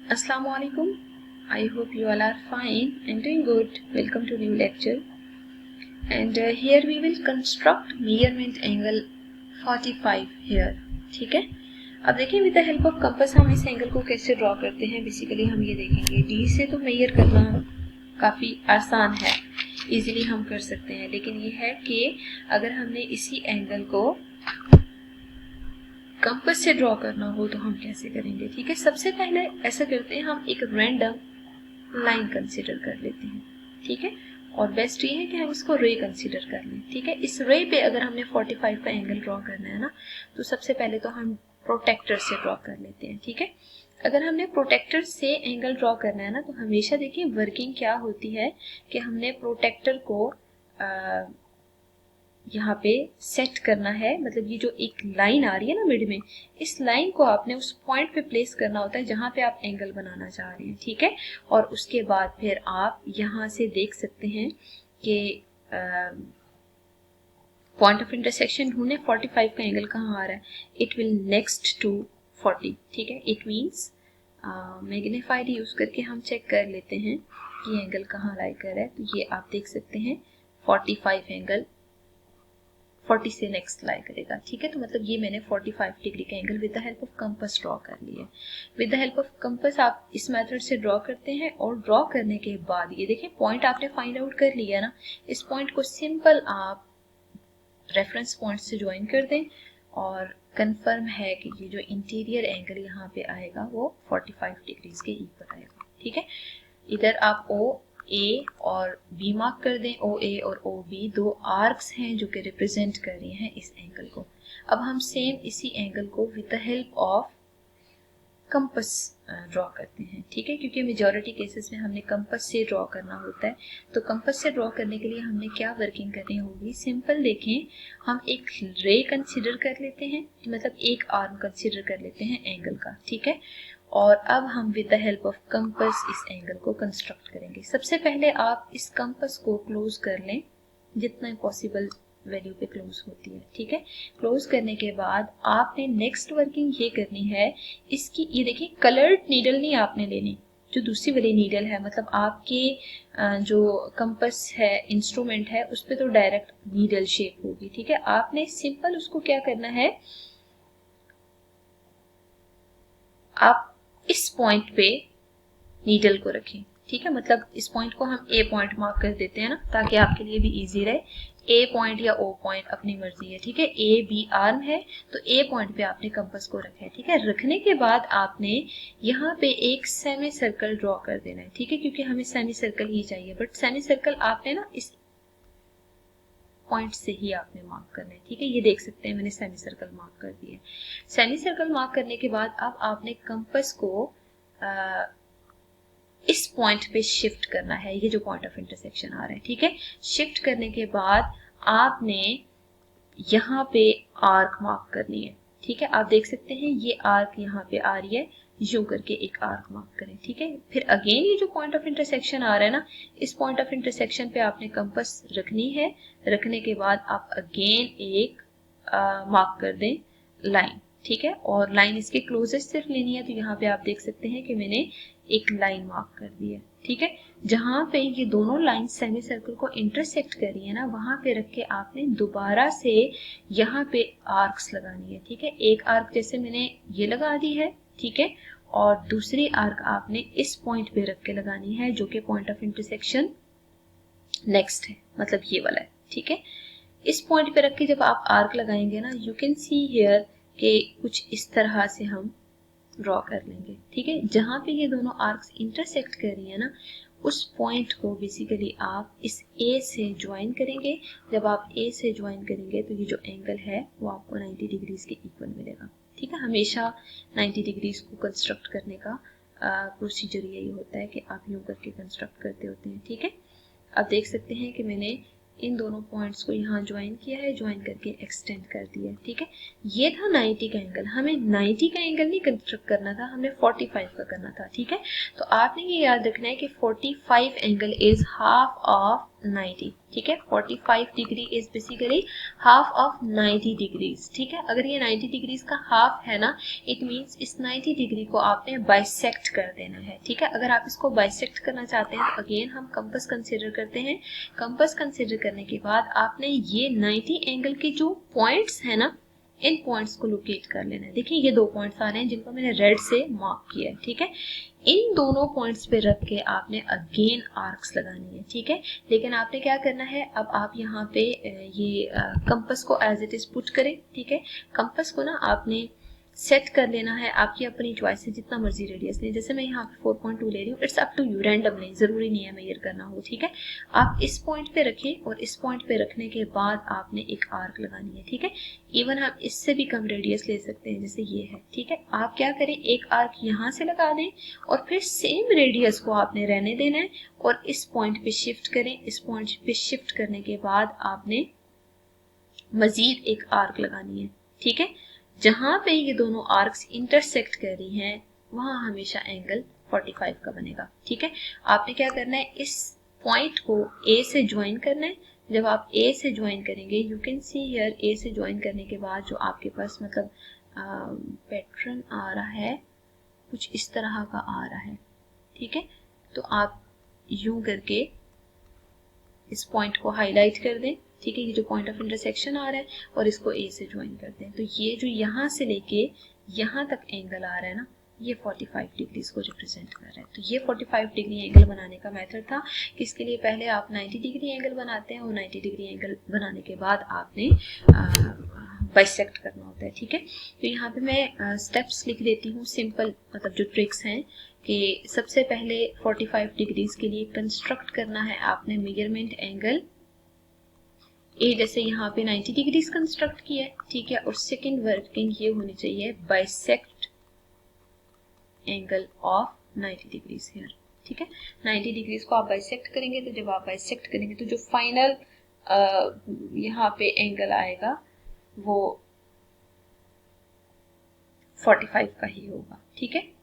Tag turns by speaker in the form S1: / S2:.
S1: Assalamualaikum. I hope you all are fine and doing good. Welcome to new lecture. And here we will construct measurement angle 45 here. ठीक है. अब देखिए with the help of compass हम इस angle को कैसे draw करते हैं. बेसिकली हम ये देखेंगे. D से तो मेजर करना काफ़ी आसान है, इजीली हम कर सकते हैं. लेकिन ये है कि अगर हमने इसी एंगल को कंपास से ड्रॉ करना हो तो हम कैसे करेंगे. ठीक है. सबसे पहले ऐसा करते हैं, हम एक रैंडम लाइन कंसीडर कर लेते हैं. ठीक है. और बेस्ट ये है कि हम इसको रे कंसीडर कर लें. ठीक है. इस रे पे अगर हमने 45 का एंगल ड्रॉ करना है ना, तो सबसे पहले तो हम प्रोटेक्टर से ड्रॉ कर लेते हैं. ठीक है. अगर हमने प्रोटेक्टर से एंगल ड्रॉ करना है ना, तो हमेशा देखिए वर्किंग क्या होती है कि हमने प्रोटेक्टर को यहाँ पे सेट करना है. मतलब ये जो एक लाइन आ रही है ना मिड में, इस लाइन को आपने उस पॉइंट पे प्लेस करना होता है जहाँ पे आप एंगल बनाना चाह रहे हैं. ठीक है. और उसके बाद फिर आप यहाँ से देख सकते हैं कि पॉइंट ऑफ इंटरसेक्शन ढूंढने 45 का एंगल कहाँ आ रहा है. It will next to 40. ठीक है. इट मीन्स मैग्नीफाइड यूज करके हम चेक कर लेते हैं कि एंगल कहाँ लाई कर रहा है. तो ये आप देख सकते हैं 45 एंगल 40 से नेक्स्ट लाई करेगा. ठीक है. तो मतलब ये मैंने 45 डिग्री का angle with the help of compass draw कर लिया. With the help of compass आप इस मेथड से ड्रॉ करते हैं. और ड्रॉ करने के बाद ये देखिए पॉइंट आपने फाइंड आउट कर लिया ना, इस पॉइंट को सिंपल आप रेफरेंस पॉइंट से ज्वाइन कर दें और कंफर्म है कि ये जो इंटीरियर एंगल यहाँ पे आएगा वो 45 डिग्रीज के इक्वल आएगा. ठीक है. इधर आप ओ ए और बी मार्क कर दें. ओ ए और ओ बी दो आर्क्स हैं जो कि रिप्रेजेंट कर रही हैं इस एंगल को. अब हम सेम इसी एंगल को with the help of compass draw करते हैं. ठीक है. क्योंकि मेजॉरिटी केसेस में हमने कंपास से ड्रॉ करना होता है. तो कंपास से ड्रॉ करने के लिए हमने क्या वर्किंग करनी होगी. सिंपल देखें, हम एक रे कंसीडर कर लेते हैं, मतलब एक आर्म कंसीडर कर लेते हैं एंगल का. ठीक है. और अब हम with the help of compass इस एंगल को कंस्ट्रक्ट करेंगे. सबसे पहले आप इस कंपास को क्लोज कर लें, जितना पॉसिबल वैल्यू पे क्लोज होती है. ठीक है. क्लोज करने के बाद आपने नेक्स्ट वर्किंग ये करनी है, इसकी ये देखिए कलर्ड नीडल नहीं आपने लेनी, जो दूसरी वाली नीडल है, मतलब आपके जो कंपास है इंस्ट्रूमेंट है उस पर तो डायरेक्ट नीडल शेप होगी. ठीक है. आपने सिंपल उसको क्या करना है, आप इस पॉइंट पे नीडल को रखें. ठीक है. मतलब इस पॉइंट को हम ए पॉइंट मार्क कर देते हैं ना, ताकि आपके लिए भी इजी रहे. ए पॉइंट या ओ पॉइंट अपनी मर्जी है. ठीक है. ए बी आर्म है तो ए पॉइंट पे आपने कंपास को रखा है. ठीक है. रखने के बाद आपने यहाँ पे एक सेमी सर्कल ड्रॉ कर देना है. ठीक है. क्योंकि हमें सेमी सर्कल ही चाहिए, बट सेमी सर्कल आपने ना इस पॉइंट से ही आपने मार्क करना है. ठीक है. ये देख सकते हैं मैंने सेमी सर्कल मार्क कर दिया. सेमी सर्कल मार्क करने के बाद अब आपने कंपास को इस पॉइंट पे शिफ्ट करना है, ये जो पॉइंट ऑफ इंटरसेक्शन आ रहा है. ठीक है. शिफ्ट करने के बाद आपने यहाँ पे आर्क मार्क करनी है. ठीक है. आप देख सकते हैं ये आर्क यहाँ पे आ रही है, यूं करके एक आर्क मार्क करें. ठीक है. फिर अगेन ये जो पॉइंट ऑफ इंटरसेक्शन आ रहा है ना, इस पॉइंट ऑफ इंटरसेक्शन पे आपने कंपास रखनी है. रखने के बाद आप अगेन एक मार्क कर दें लाइन. ठीक है. और लाइन इसके क्लोजेस्ट सिर्फ लेनी है. तो यहाँ पे आप देख सकते हैं कि मैंने एक लाइन मार्क कर दी है. ठीक है. जहां पे ये दोनों लाइन सेमी सर्कल को इंटरसेक्ट कर रही है ना, वहां पे रख के आपने दोबारा से यहाँ पे आर्क्स लगानी है. ठीक है. एक आर्क जैसे मैंने ये लगा दी है. ठीक है. और दूसरी आर्क आपने इस पॉइंट पे रख के लगानी है, जो कि पॉइंट ऑफ इंटरसेक्शन नेक्स्ट है, मतलब ये वाला है. ठीक है. इस पॉइंट पे रख के जब आप आर्क लगाएंगे ना, यू कैन सी हियर कि कुछ इस तरह से हम ड्रॉ कर लेंगे. ठीक है. जहां पे ये दोनों आर्क्स इंटरसेक्ट कर रही है ना, उस पॉइंट को बेसिकली आप इस ए से ज्वाइन करेंगे. जब आप ए से ज्वाइन करेंगे तो ये जो एंगल है वो आपको 90 डिग्रीज के इक्वल मिलेगा. ठीक है. हमेशा 90 डिग्रीज को कंस्ट्रक्ट करने का प्रोसीजर यही होता है कि आप यूं करके कंस्ट्रक्ट करते होते हैं. ठीक है. आप देख सकते हैं कि मैंने इन दोनों पॉइंट्स को यहाँ ज्वाइन किया है, ज्वाइन करके एक्सटेंड कर दिया है. ठीक है. ये था 90 का एंगल. हमें 90 का एंगल नहीं कंस्ट्रक्ट करना था, हमने 45 का करना था. ठीक है. तो आपने ये याद रखना है कि 45 एंगल इज हाफ ऑफ 90, ठीक है। 45 degree is basically half of 90 degrees, ठीक है। अगर ये 90 डिग्रीज का हाफ है ना, इट मीन्स इस 90 डिग्री को आपने बाइसेक्ट कर देना है, ठीक है। अगर आप इसको बाइसेक्ट करना चाहते हैं तो अगेन हम कंपास कंसिडर करते हैं। कंपास कंसिडर करने के बाद आपने ये 90 एंगल के जो पॉइंट्स है ना, इन पॉइंट्स को लोकेट कर लेना है। देखिए ये 2 पॉइंट्स आ रहे हैं जिनको मैंने रेड से मार्क किया है, ठीक है। इन दोनों पॉइंट्स पे रख के आपने अगेन आर्क्स लगानी है, ठीक है। लेकिन आपने क्या करना है, अब आप यहाँ पे ये कंपास को एज इट इज पुट करें, ठीक है। कंपास को ना आपने सेट कर लेना है, आपकी अपनी चॉइस है, जितना मर्जी रेडियस लें। जैसे मैं यहाँ पे 4.2 ले रही हूँ, it's up to you, random नहीं, जरूरी नहीं है मेजर करना हो, ठीक है। आप इस पॉइंट पे रखें और इस पॉइंट पे रखने के बाद आपने एक आर्क लगानी है, ठीक है। इवन हम इससे भी कम रेडियस ले सकते हैं, जैसे ये है, ठीक है। आप क्या करें, एक आर्क यहाँ से लगा दें और फिर सेम रेडियस को आपने रहने देना है और इस पॉइंट पे शिफ्ट करें। इस पॉइंट पे शिफ्ट करने के बाद आपने मजीद एक आर्क लगानी है, ठीक है। जहां पे ये दोनों आर्क्स इंटरसेक्ट कर रही हैं वहां हमेशा एंगल 45 का बनेगा, ठीक है। आपने क्या करना है, इस पॉइंट को ए से ज्वाइन करना है। जब आप ए से ज्वाइन करेंगे, यू कैन सी हियर, ए से ज्वाइन करने के बाद जो आपके पास मतलब पैटर्न आ रहा है कुछ इस तरह का आ रहा है, ठीक है। तो आप यूं करके इस पॉइंट को हाईलाइट कर दें, ठीक है। ये जो पॉइंट ऑफ इंटरसेक्शन आ रहा है और इसको ए से ज्वाइन करते हैं, तो ये जो यहाँ से लेके यहाँ तक एंगल आ रहा है ना, ये 45 डिग्रीज को रिप्रेजेंट कर रहा है। तो ये 45 डिग्री एंगल बनाने का मेथड था। इसके लिए पहले आप 90 डिग्री एंगल बनाते हैं और 90 डिग्री एंगल बनाने के बाद आपने बाइसेक्ट करना होता है, ठीक है। तो यहाँ पे मैं स्टेप्स लिख देती हूँ, सिंपल मतलब जो ट्रिक्स हैं कि सबसे पहले 45 डिग्रीज के लिए कंस्ट्रक्ट करना है आपने मेजरमेंट एंगल ए, जैसे यहाँ पे 90 डिग्रीज कंस्ट्रक्ट किया है, ठीक है। और सेकंड वर्किंग ये होनी चाहिए bisect angle of 90 degrees here, ठीक है। 90 डिग्रीज को आप बाइसेक्ट करेंगे, तो जब आप बाइसेक्ट करेंगे तो जो फाइनल यहाँ पे एंगल आएगा वो 45 का ही होगा, ठीक है।